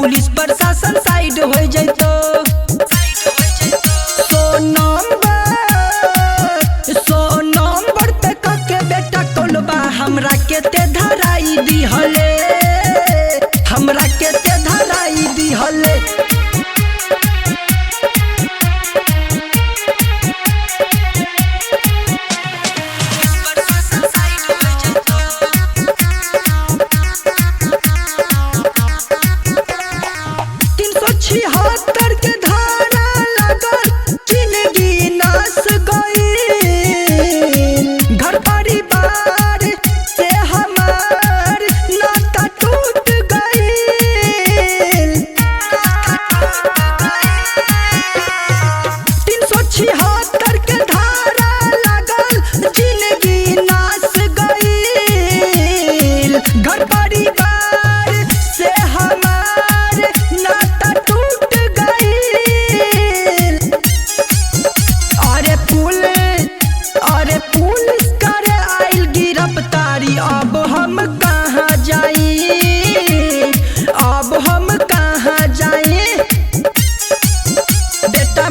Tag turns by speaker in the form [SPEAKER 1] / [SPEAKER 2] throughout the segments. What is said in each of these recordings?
[SPEAKER 1] Police प्रशासन side हो जैतो। सो नंबर पे कके बेटा कोलबा हमरा के ते धराई दिहले, हमरा के ते धराई दिहले। के धारा लगल जिंदगी नाश गई, घर परिवार से हमार नाता टूट गई। 376 के धारा लगल जिंदगी नाश गई, घर परिवार से हमार नाता टूट गई। अरे पुलिस करे आइल गिरफ्तारी, अब हम कहाँ जाई, अब हम कहाँ जाई। बेटा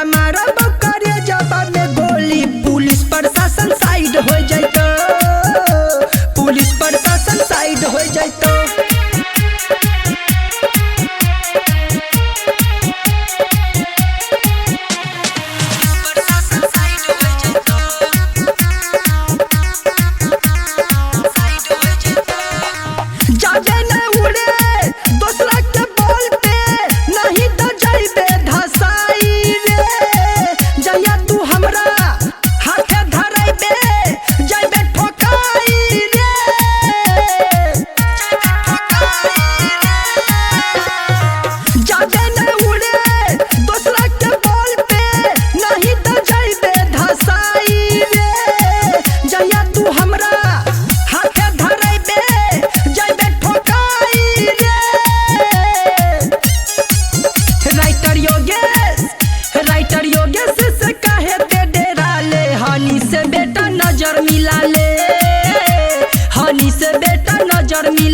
[SPEAKER 1] मारब करे जबा में गोली, पुलिस प्रशासन साइड हो जाइतो, पुलिस प्रशासन साइड हो जाइतो। राइटर योगेश से कहे ते डेरा ले, हनी से बेटा नजर मिला ले, हनी से बेटा नजर मिला।